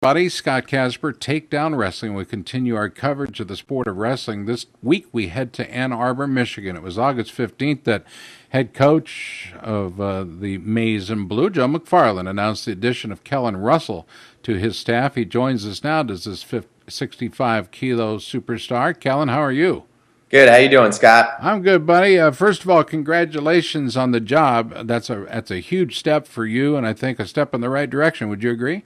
Buddy, Scott Casper, Takedown Wrestling. We continue our coverage of the sport of wrestling. This week we head to Ann Arbor, Michigan. It was August 15th that head coach of the Maize and Blue, Joe McFarland, announced the addition of Kellen Russel to his staff. He joins us now as this 65-kilo superstar. Kellen, how are you? Good. How you doing, Scott? I'm good, buddy. First of all, congratulations on the job. That's a huge step for you, and I think a step in the right direction. Would you agree?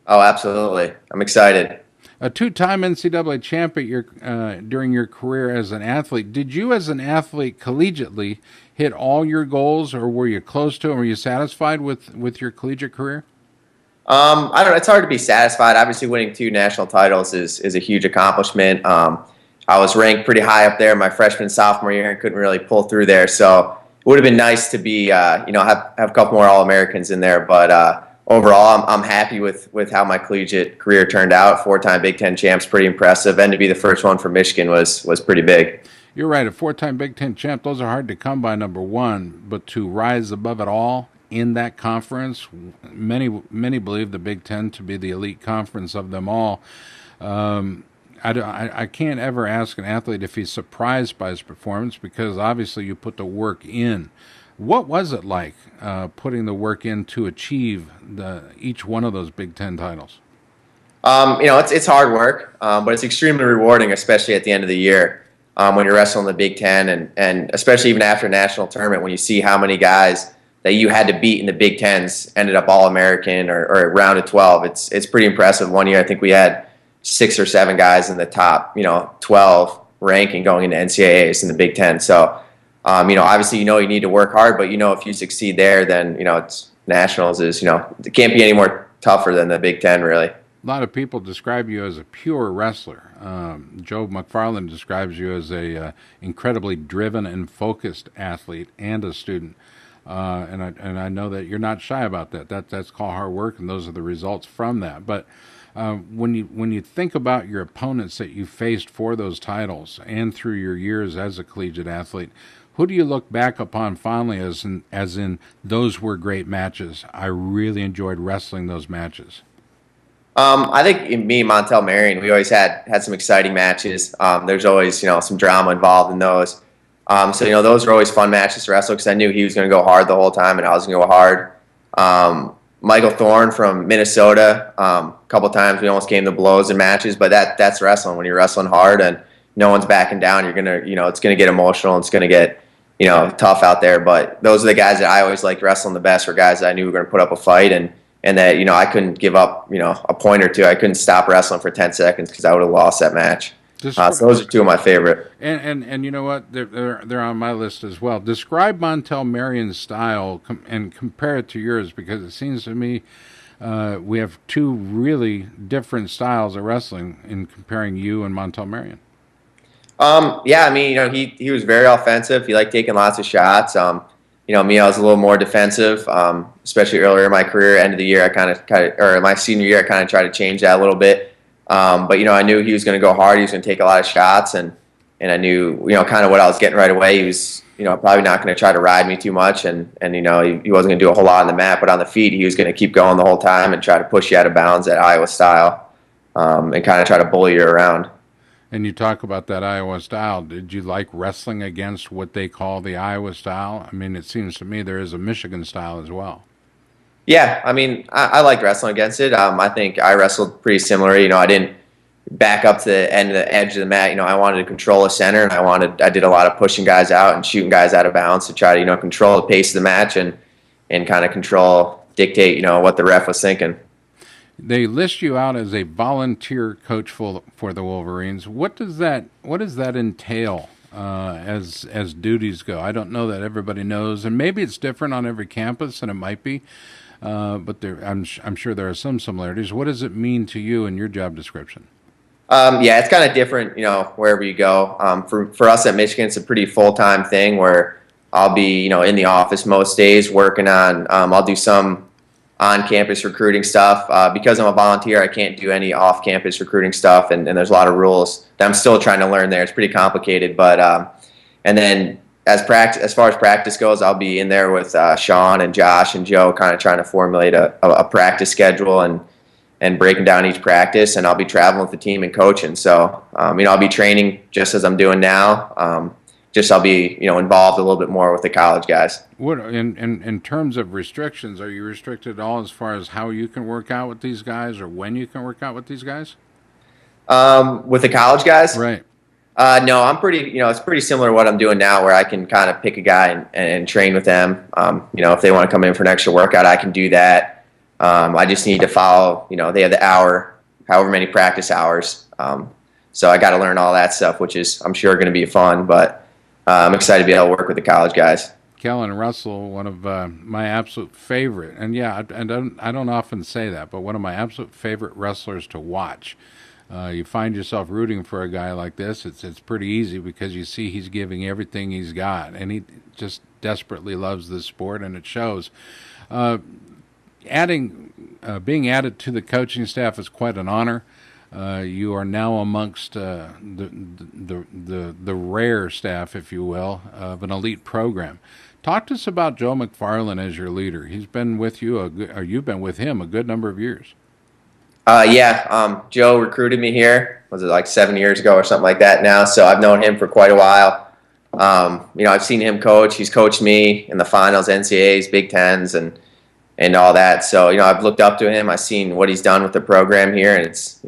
Oh, absolutely. I'm excited. A two-time NCAA champ during your career as an athlete. Did you, as an athlete, collegiately, hit all your goals, or were you close to them? Were you satisfied with your collegiate career? I don't know. It's hard to be satisfied. Obviously, winning 2 national titles is a huge accomplishment. I was ranked pretty high up there my freshman, sophomore year, and couldn't really pull through there. So it would have been nice to be, have a couple more All-Americans in there, but. Overall, I'm happy with how my collegiate career turned out. 4-time Big Ten champs, pretty impressive, and to be the first one from Michigan was pretty big. You're right, a 4-time Big Ten champ, those are hard to come by, number one, but to rise above it all in that conference, many believe the Big Ten to be the elite conference of them all. I can't ever ask an athlete if he's surprised by his performance because obviously you put the work in. What was it like putting the work in to achieve each one of those Big Ten titles? It's hard work, but it's extremely rewarding, especially at the end of the year when you're wrestling the Big Ten, and especially even after a national tournament when you see how many guys that you had to beat in the Big Tens ended up All-American or round of 12. It's pretty impressive. One year I think we had 6 or 7 guys in the top 12 ranking going into NCAAs in the Big Ten. So. Obviously, you need to work hard, but if you succeed there, then, it's nationals is, it can't be any more tougher than the Big Ten, really. A lot of people describe you as a pure wrestler. Joe McFarland describes you as a incredibly driven and focused athlete and a student. And I know that you're not shy about that. That's called hard work, and those are the results from that. But when you think about your opponents that you faced for those titles and through your years as a collegiate athlete, who do you look back upon fondly as in those were great matches? I really enjoyed wrestling those matches. I think in me and Montell, Marion, we always had some exciting matches. There's always some drama involved in those. So those were always fun matches to wrestle because I knew he was going to go hard the whole time and I was going to go hard. Michael Thorne from Minnesota, a couple times we almost came to blows in matches, but that's wrestling. When you're wrestling hard and no one's backing down, you're gonna it's gonna get emotional. It's gonna get tough out there, but those are the guys that I always liked wrestling the best, were guys that I knew were going to put up a fight and that, I couldn't give up, a point or two. I couldn't stop wrestling for 10 seconds because I would have lost that match. So those are 2 of my favorite. And you know what? They're on my list as well. Describe Montell Marion's style and compare it to yours, because it seems to me we have 2 really different styles of wrestling in comparing you and Montell Marion. He was very offensive. He liked taking lots of shots. I was a little more defensive, especially earlier in my career. End of the year, or my senior year, I kind of tried to change that a little bit. But I knew he was going to go hard. He was going to take a lot of shots, and I knew kind of what I was getting right away. He was probably not going to try to ride me too much, and he wasn't going to do a whole lot on the mat, but on the feet he was going to keep going the whole time and try to push you out of bounds at Iowa style, and kind of try to bully you around. And you talk about that Iowa style. Did you like wrestling against what they call the Iowa style? I mean, it seems to me there is a Michigan style as well. Yeah, I liked wrestling against it. I think I wrestled pretty similar. I didn't back up to the edge of the mat. I wanted to control a center, and I did a lot of pushing guys out and shooting guys out of bounds to try to control the pace of the match and kind of dictate what the ref was thinking. They list you out as a volunteer coach for the Wolverines. What does that entail as duties go? I don't know that everybody knows, and maybe it's different on every campus, and it might be, but I'm sure there are some similarities. What does it mean to you in your job description? It's kind of different, wherever you go. For us at Michigan, it's a pretty full-time thing where I'll be, in the office most days working on. I'll do some on-campus recruiting stuff. Because I'm a volunteer, I can't do any off-campus recruiting stuff, and there's a lot of rules that I'm still trying to learn there. It's pretty complicated, but and then as far as practice goes, I'll be in there with Shawn and Josh and Joe, kind of trying to formulate a practice schedule and and breaking down each practice, and I'll be traveling with the team and coaching. So, I'll be training just as I'm doing now. Just I'll be, involved a little bit more with the college guys. What in terms of restrictions, are you restricted at all as far as how you can work out with these guys or when you can work out with these guys? With the college guys? Right. No, I'm pretty, it's pretty similar to what I'm doing now, where I can kind of pick a guy and train with them. If they want to come in for an extra workout, I can do that. I just need to follow, they have the hour, however many practice hours. So I got to learn all that stuff, which is, I'm sure, going to be fun, but I'm excited to be able to work with the college guys. Kellen Russel, one of my absolute favorite, and yeah, I don't often say that, but one of my absolute favorite wrestlers to watch. You find yourself rooting for a guy like this. It's pretty easy because you see he's giving everything he's got, and he just desperately loves this sport, and it shows. Being added to the coaching staff is quite an honor. You are now amongst the rare staff, if you will, of an elite program. Talk to us about Joe McFarland as your leader. He's been with you, or you've been with him a good number of years. Joe recruited me here. Was it like 7 years ago or something like that now? So I've known him for quite a while. I've seen him coach. He's coached me in the finals, NCAAs, Big Tens, and all that. So, I've looked up to him. I've seen what he's done with the program here, and it's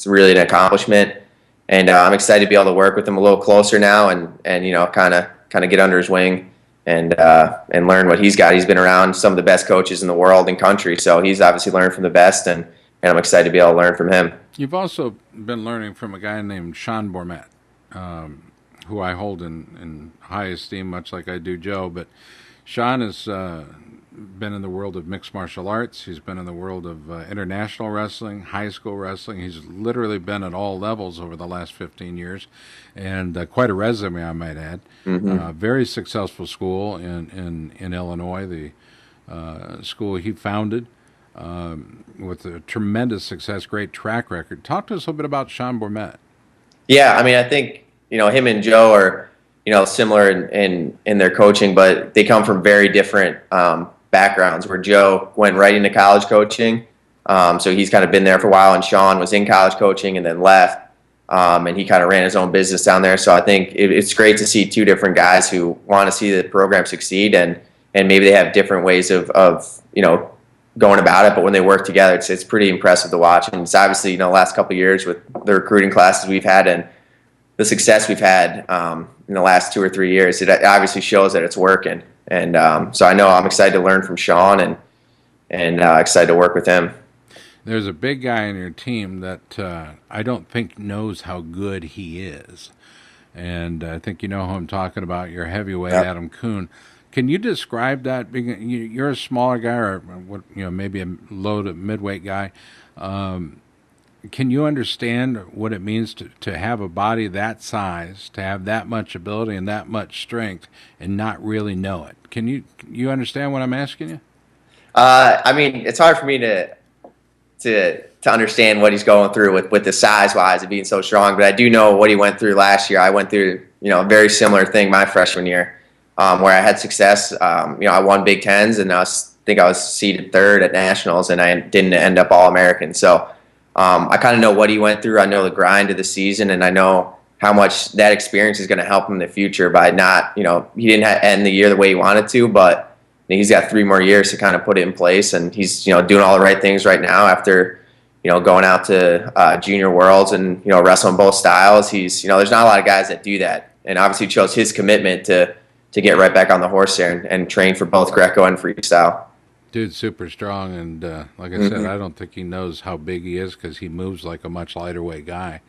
really an accomplishment. And I'm excited to be able to work with him a little closer now and kind of get under his wing and learn what he's got. He's been around some of the best coaches in the world and country, so he's obviously learned from the best, and I'm excited to be able to learn from him. You've also been learning from a guy named Shawn Burtt, who I hold in high esteem, much like I do Joe. But Shawn has been in the world of mixed martial arts. He's been in the world of international wrestling, high school wrestling. He's literally been at all levels over the last 15 years, and quite a resume, I might add. Mm-hmm. Very successful school in Illinois, the school he founded. With a tremendous success, great track record. Talk to us a little bit about Shawn Burtt. Yeah, I think him and Joe are similar in their coaching, but they come from very different backgrounds. Where Joe went right into college coaching, so he's kind of been there for a while, and Shawn was in college coaching and then left, and he kind of ran his own business down there. So I think it's great to see two different guys who want to see the program succeed, and maybe they have different ways of going about it, but when they work together, it's pretty impressive to watch. And it's obviously, the last couple of years with the recruiting classes we've had and the success we've had in the last 2 or 3 years, it obviously shows that it's working. And so I know I'm excited to learn from Shawn and excited to work with him. There's a big guy on your team that I don't think knows how good he is. And I think you know who I'm talking about, your heavyweight, yep. Adam Kuhn. Can you describe that? You're a smaller guy, or maybe a low to midweight guy. Can you understand what it means to have a body that size, to have that much ability and that much strength, and not really know it? Can you understand what I'm asking you? It's hard for me to understand what he's going through with the size wise and being so strong, but I do know what he went through last year. I went through a very similar thing my freshman year. Where I had success. I won Big Tens, and I think I was seeded third at nationals, and I didn't end up All-American. So I kind of know what he went through. I know the grind of the season, and I know how much that experience is going to help him in the future by not, he didn't end the year the way he wanted to, but he's got 3 more years to kind of put it in place, and he's, doing all the right things right now after, going out to Junior Worlds and, wrestling both styles. He's, there's not a lot of guys that do that, and obviously chose his commitment to get right back on the horse there and train for both Greco and freestyle. Dude's super strong, and like I said, I don't think he knows how big he is because he moves like a much lighter weight guy.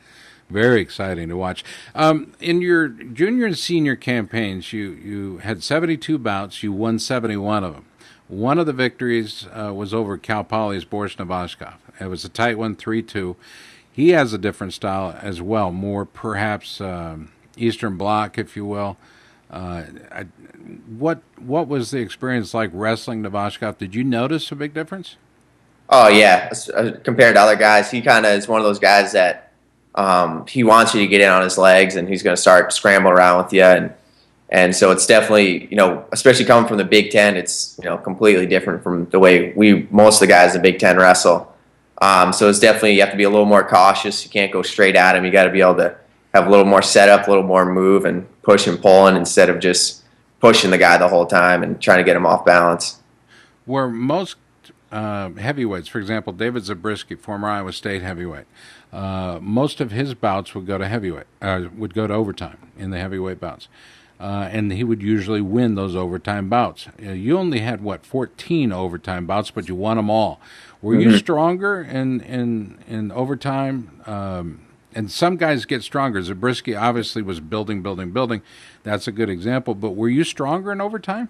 Very exciting to watch. In your junior and senior campaigns, you had 72 bouts. You won 71 of them. One of the victories was over Cal Poly's Boris Novashkov. It was a tight one, 3-2. He has a different style as well, more perhaps Eastern Bloc, if you will. What was the experience like wrestling Novashkov? Did you notice a big difference? Oh yeah, compared to other guys, he kind of is one of those guys that he wants you to get in on his legs, and he's going to start scrambling around with you, and so it's definitely especially coming from the Big Ten, it's completely different from the way most of the guys in the Big Ten wrestle. So it's definitely, you have to be a little more cautious. You can't go straight at him. You got to be able to have a little more setup, a little more move, and push and pulling instead of just pushing the guy the whole time and trying to get him off balance. Were most heavyweights, for example, David Zabriskie, former Iowa State heavyweight, most of his bouts would go to heavyweight, would go to overtime in the heavyweight bouts. And he would usually win those overtime bouts. You only had, 14 overtime bouts, but you won them all. Were you stronger in overtime? And some guys get stronger. Zabriskie obviously was building. That's a good example. But were you stronger in overtime?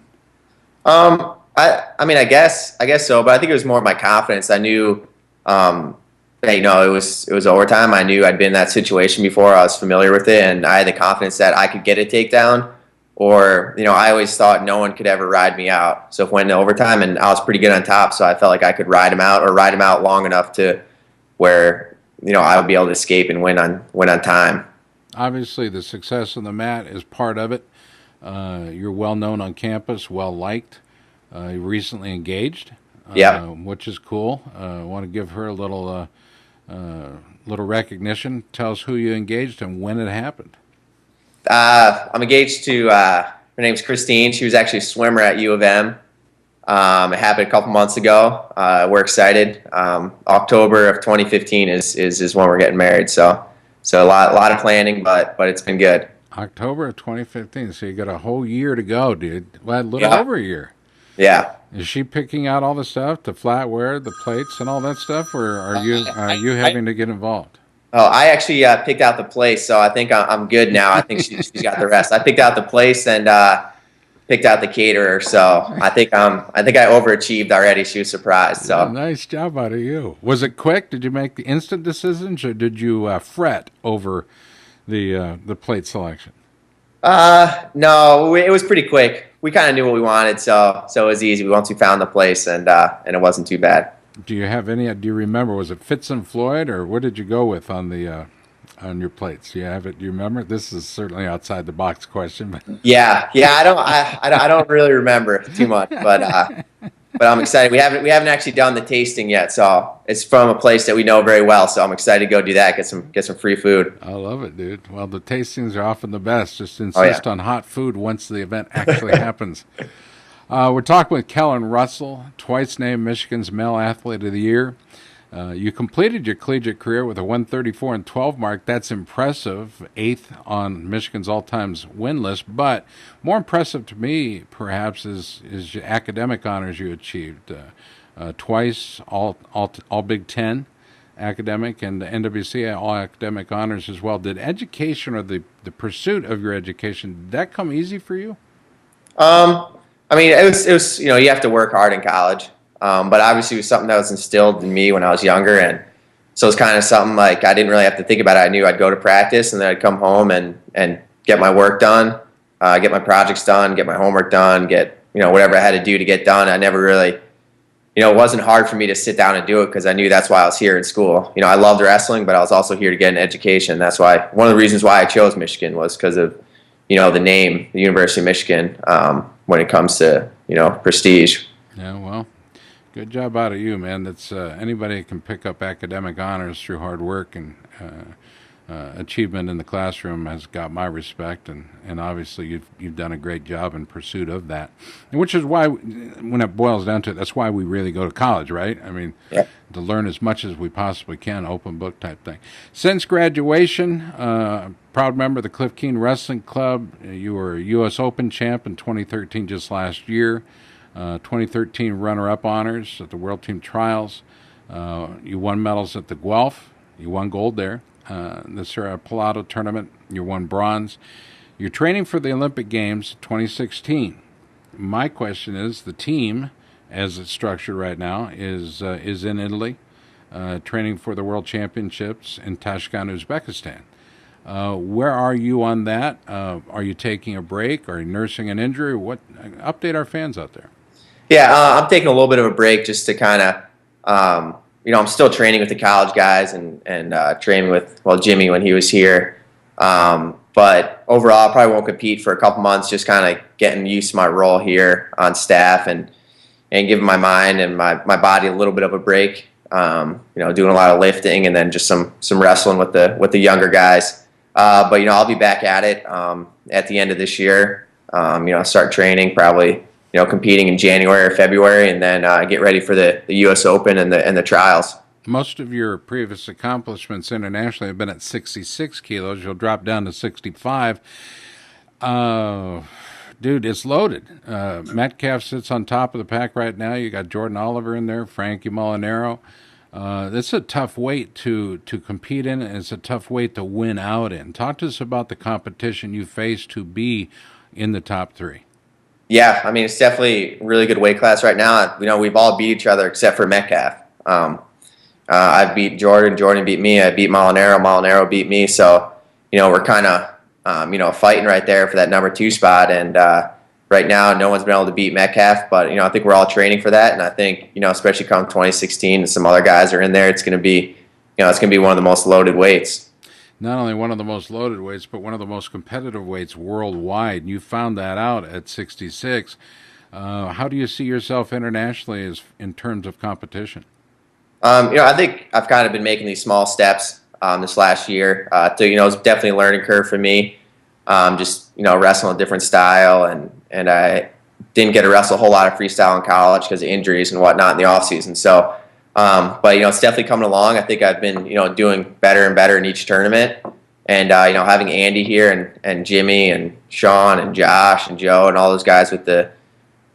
I mean, I guess so, but I think it was more of my confidence. I knew, that, it was overtime. I knew I'd been in that situation before. I was familiar with it, and I had the confidence that I could get a takedown. Or, I always thought no one could ever ride me out. So if it went into overtime, and I was pretty good on top, so I felt like I could ride him out, or ride him out long enough to where, I would be able to escape and win on time. Obviously, the success on the mat is part of it. You're well known on campus, well liked. You're recently engaged, which is cool. I want to give her a little recognition. Tell us who you engaged and when it happened. I'm engaged to, her name's Christine. She was actually a swimmer at U of M. It happened a couple months ago. We're excited. October of 2015 is when we're getting married. So a lot of planning, but it's been good. October of 2015. So you got a whole year to go, dude. Well, a little over a year. Yeah. Is she picking out all the stuff, the flatware, the plates, and all that stuff, or are you having to get involved? Oh, I actually picked out the place, so I think I'm good now. I think she's got the rest. I picked out the place and picked out the caterer, so I think I overachieved already. She was surprised. So nice job out of you. Was it quick? Did you make the instant decisions, or did you fret over the plate selection? No, it was pretty quick. We kind of knew what we wanted, so it was easy. Once we found the place, and it wasn't too bad. Do you remember, was it Fitz and Floyd, or what did you go with on the on your plates? Do you have it? Do you remember? This is certainly outside the box question, but yeah, I don't really remember too much, but I'm excited. We haven't actually done the tasting yet, so it's from a place that we know very well. So I'm excited to go do that, get some free food. I love it, dude. Well, the tastings are often the best. Just insist on hot food once the event actually happens. We're talking with Kellen Russel, twice named Michigan's Male Athlete of the Year. You completed your collegiate career with a 134-12 mark. That's impressive, 8th on Michigan's all-time win list. But more impressive to me, perhaps, is your academic honors you achieved. Twice all Big Ten academic, and the NWCA all academic honors as well. Did education, or the pursuit of your education, did that come easy for you? I mean, it was you have to work hard in college, but obviously it was something that was instilled in me when I was younger, and so it's kind of something like I didn't really have to think about it. I knew I'd go to practice, and then I'd come home and get my work done, get my projects done, get my homework done, get whatever I had to do to get done. I never really, it wasn't hard for me to sit down and do it because I knew that's why I was here in school. I loved wrestling, but I was also here to get an education. That's why one of the reasons why I chose Michigan was because of the name, the University of Michigan, when it comes to, prestige. Yeah, well, good job out of you, man. That's anybody can pick up academic honors through hard work and achievement in the classroom has got my respect, and obviously you've done a great job in pursuit of that, and which is why, when it boils down to it, that's why we really go to college, right? I mean, to learn as much as we possibly can, open book type thing. Since graduation, proud member of the Cliff Keen Wrestling Club. You were a U.S. Open champ in 2013, just last year. 2013 runner-up honors at the World Team Trials. You won medals at the Guelph. You won gold there. The Cerro Pelado tournament, you won bronze. You're training for the Olympic Games 2016. My question is, the team, as it's structured right now, is in Italy, training for the World Championships in Tashkent, Uzbekistan. Where are you on that? Are you taking a break? Are you nursing an injury? Update our fans out there. Yeah, I'm taking a little bit of a break just to kind of, I'm still training with the college guys and training with, Jimmy when he was here. But overall, I probably won't compete for a couple months, just kind of getting used to my role here on staff and giving my mind and my body a little bit of a break. doing a lot of lifting and then just some wrestling with the younger guys. But I'll be back at it at the end of this year. Start training probably competing in January or February, and then get ready for the U.S. Open and the trials. Most of your previous accomplishments internationally have been at 66 kilos. You'll drop down to 65. Dude, it's loaded. Metcalf sits on top of the pack right now. You got Jordan Oliver in there, Frankie Molinaro. It's a tough weight to compete in, and it's a tough weight to win out in. Talk to us about the competition you face to be in the top three. Yeah, I mean, it's definitely a really good weight class right now. We've all beat each other except for Metcalf. I beat Jordan. Jordan beat me. I beat Molinaro. Molinaro beat me. So, we're kind of, fighting right there for that number 2 spot. And right now, no one's been able to beat Metcalf. But, I think we're all training for that. And I think, especially come 2016 and some other guys are in there, it's going to be, it's going to be one of the most loaded weights. Not only one of the most loaded weights, but one of the most competitive weights worldwide. You found that out at 66. How do you see yourself internationally in terms of competition? I think I've kind of been making these small steps this last year. It's definitely a learning curve for me. Wrestling a different style, and I didn't get to wrestle a whole lot of freestyle in college because of injuries and whatnot in the off season. So, but it's definitely coming along. I think I've been doing better and better in each tournament, and having Andy here and Jimmy and Shawn and Josh and Joe and all those guys with the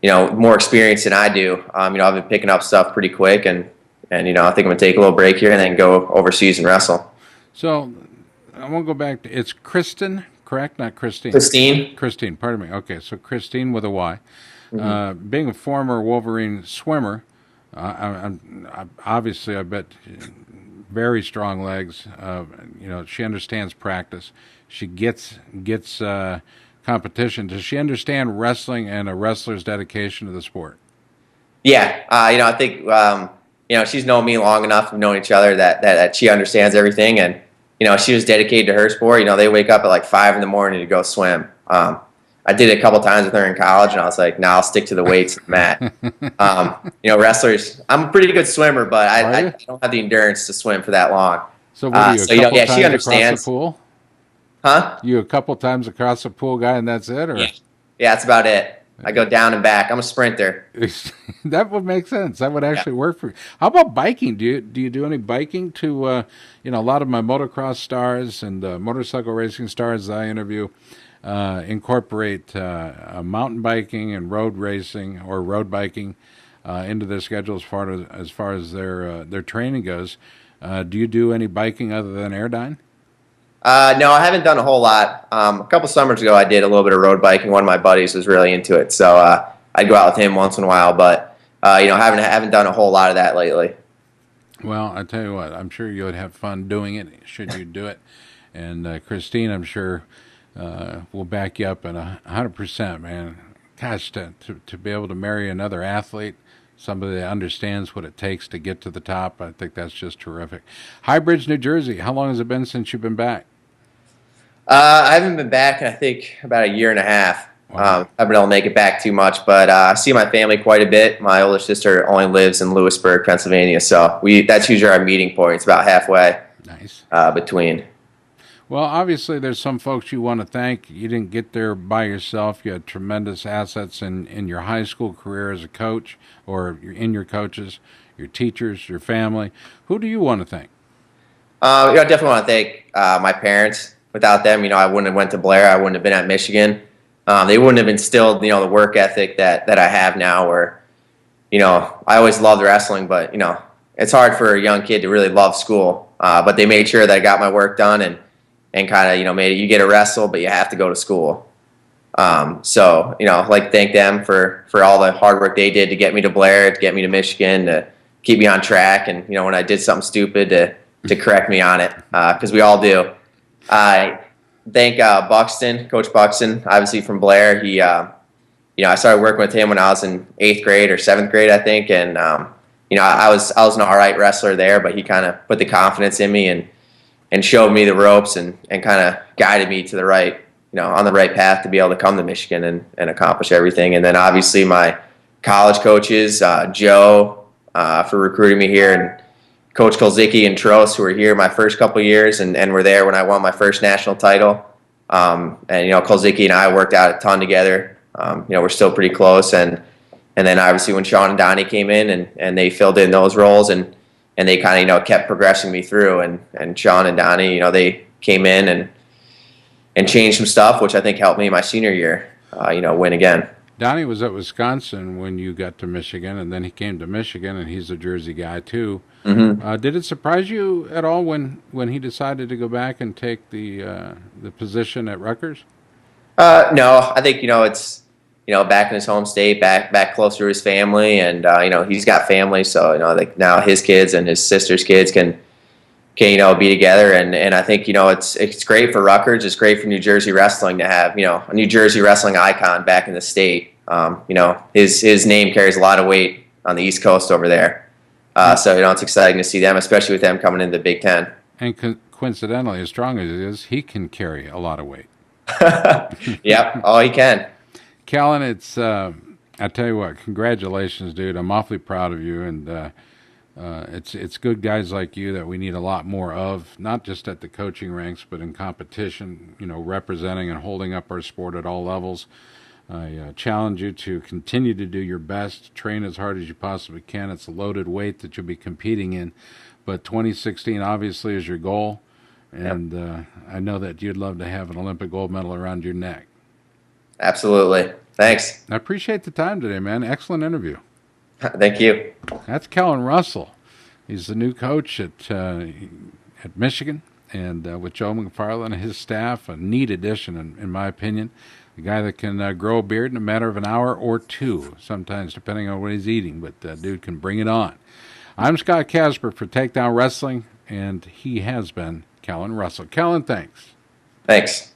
more experience than I do. I've been picking up stuff pretty quick, and I think I'm going to take a little break here and then go overseas and wrestle. So I want to go back to, it's Kristen, correct? Not Christine. Christine, pardon me. Okay, so Christine with a Y. Mm-hmm. Being a former Wolverine swimmer, obviously I bet very strong legs. She understands practice. She gets competition. Does she understand wrestling and a wrestler's dedication to the sport? Yeah, I think she's known me long enough, we've known each other that she understands everything, and she was dedicated to her sport. They wake up at like 5 in the morning to go swim. I did it a couple times with her in college, and I was like, I'll stick to the weights and mat. Wrestlers, I'm a pretty good swimmer, but I don't have the endurance to swim for that long. So what are you, a couple times she understands. Across the pool? Huh? You a couple times across the pool guy, and that's it? Or? Yeah, that's about it. I go down and back. I'm a sprinter. That would make sense. That would actually work for you. How about biking? Do you do any biking to, a lot of my motocross stars and motorcycle racing stars that I interview incorporate mountain biking and road racing or road biking into their schedule as far as their training goes. Do you do any biking other than Airdyne? No, I haven't done a whole lot. A couple summers ago, I did a little bit of road biking. One of my buddies was really into it, so I'd go out with him once in a while. But haven't done a whole lot of that lately. Well, I tell you what, I'm sure you would have fun doing it should you do it. And Christine, I'm sure will back you up at 100%, man. Gosh, to be able to marry another athlete, somebody that understands what it takes to get to the top, I think that's just terrific. High Bridge, New Jersey. How long has it been since you've been back? I haven't been back in, I think, about a year and a half. Wow. I've been able to make it back too much, but I see my family quite a bit. My older sister only lives in Lewisburg, Pennsylvania, so that's usually our meeting point. It's about halfway. Nice. Between. Well, obviously, there's some folks you want to thank. You didn't get there by yourself. You had tremendous assets in your high school career as a coach, or in your coaches, your teachers, your family. Who do you want to thank? I definitely want to thank my parents. Without them, I wouldn't have went to Blair. I wouldn't have been at Michigan. They wouldn't have instilled, the work ethic that I have now. Where, I always loved wrestling, but it's hard for a young kid to really love school. But they made sure that I got my work done and kind of made it. You get to wrestle, but you have to go to school. So I'd like to thank them for all the hard work they did to get me to Blair, to get me to Michigan, to keep me on track, and when I did something stupid to correct me on it, because we all do. I thank Buxton, Coach Buxton, obviously from Blair. He, I started working with him when I was in 8th grade or 7th grade, I think, and I was an all right wrestler there, but he kind of put the confidence in me and showed me the ropes and kind of guided me to the right, on the right path to be able to come to Michigan and accomplish everything. And then obviously my college coaches, Joe, for recruiting me here, Coach Kolzicki and Trost, who were here my first couple of years and were there when I won my first national title. And Kolzicki and I worked out a ton together. We're still pretty close, and then obviously when Shawn and Donnie came in and they filled in those roles and they kind of kept progressing me through, and Shawn and Donnie they came in and changed some stuff, which I think helped me my senior year win again. Donnie was at Wisconsin when you got to Michigan, and then he came to Michigan, and he's a Jersey guy too. Mm-hmm. Did it surprise you at all when he decided to go back and take the position at Rutgers? No, I think it's back in his home state, back closer to his family, and he's got family, so like now his kids and his sister's kids can be together, and I think it's great for Rutgers. It's great for New Jersey wrestling to have a New Jersey wrestling icon back in the state. His name carries a lot of weight on the East Coast over there. So it's exciting to see them, especially with them coming into the Big Ten. And coincidentally, as strong as he is, he can carry a lot of weight. Yep, he can. Kellen, it's I tell you what, congratulations, dude. I'm awfully proud of you, and it's good guys like you that we need a lot more of, not just at the coaching ranks, but in competition, representing and holding up our sport at all levels. I challenge you to continue to do your best, train as hard as you possibly can. It's a loaded weight that you'll be competing in, but 2016 obviously is your goal, and I know that you'd love to have an Olympic gold medal around your neck. Absolutely. Thanks. I appreciate the time today, man. Excellent interview. Thank you. That's Kellen Russel. He's the new coach at Michigan, and with Joe McFarland and his staff, a neat addition, in my opinion. A guy that can grow a beard in a matter of an hour or two, sometimes depending on what he's eating, but dude can bring it on. I'm Scott Casper for Takedown Wrestling, and he has been Kellen Russel. Kellen, thanks. Thanks.